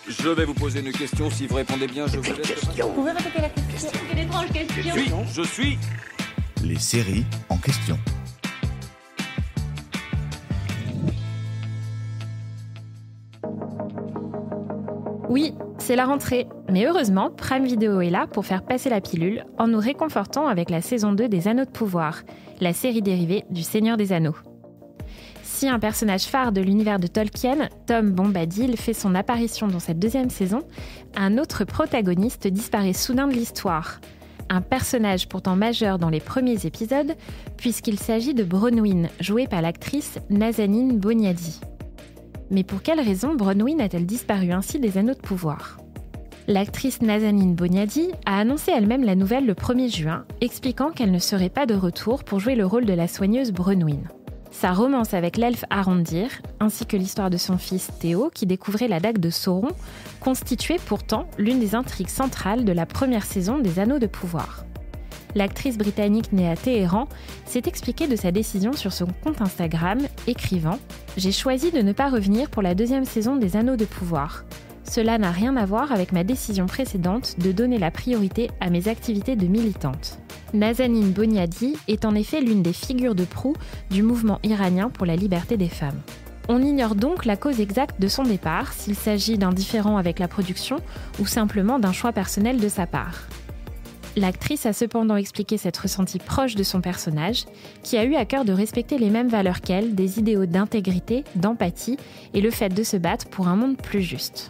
Je vais vous poser une question. Si vous répondez bien, je vous laisse. Vous pouvez répéter la question? Quelle étrange question. Je suis. Les séries en question. Oui, c'est la rentrée. Mais heureusement, Prime Video est là pour faire passer la pilule en nous réconfortant avec la saison 2 des Anneaux de pouvoir, la série dérivée du Seigneur des Anneaux. Si un personnage phare de l'univers de Tolkien, Tom Bombadil, fait son apparition dans cette deuxième saison, un autre protagoniste disparaît soudain de l'histoire. Un personnage pourtant majeur dans les premiers épisodes, puisqu'il s'agit de Bronwyn, jouée par l'actrice Nazanin Boniadi. Mais pour quelle raison Bronwyn a-t-elle disparu ainsi des Anneaux de pouvoir ? L'actrice Nazanin Boniadi a annoncé elle-même la nouvelle le 1er juin, expliquant qu'elle ne serait pas de retour pour jouer le rôle de la soigneuse Bronwyn. Sa romance avec l'elfe Arondir, ainsi que l'histoire de son fils Théo, qui découvrait la dague de Sauron, constituait pourtant l'une des intrigues centrales de la première saison des Anneaux de pouvoir. L'actrice britannique née à Téhéran s'est expliquée de sa décision sur son compte Instagram, écrivant « J'ai choisi de ne pas revenir pour la deuxième saison des Anneaux de pouvoir. Cela n'a rien à voir avec ma décision précédente de donner la priorité à mes activités de militante. » Nazanin Boniadi est en effet l'une des figures de proue du mouvement iranien pour la liberté des femmes. On ignore donc la cause exacte de son départ, s'il s'agit d'un différend avec la production ou simplement d'un choix personnel de sa part. L'actrice a cependant expliqué s'être ressentie proche de son personnage, qui a eu à cœur de respecter les mêmes valeurs qu'elle, des idéaux d'intégrité, d'empathie et le fait de se battre pour un monde plus juste.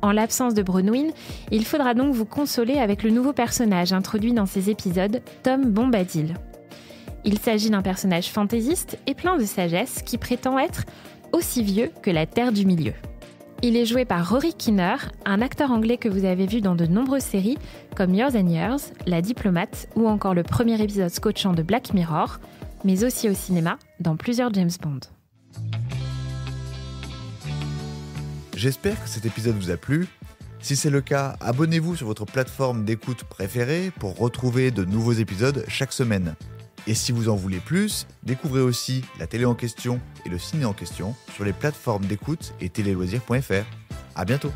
En l'absence de Bronwyn, il faudra donc vous consoler avec le nouveau personnage introduit dans ces épisodes, Tom Bombadil. Il s'agit d'un personnage fantaisiste et plein de sagesse qui prétend être aussi vieux que la Terre du Milieu. Il est joué par Rory Kinnear, un acteur anglais que vous avez vu dans de nombreuses séries comme Years and Years, La Diplomate ou encore le premier épisode scotchant de Black Mirror, mais aussi au cinéma dans plusieurs James Bond. J'espère que cet épisode vous a plu. Si c'est le cas, abonnez-vous sur votre plateforme d'écoute préférée pour retrouver de nouveaux épisodes chaque semaine. Et si vous en voulez plus, découvrez aussi la télé en question et le ciné en question sur les plateformes d'écoute et téléloisirs.fr. À bientôt.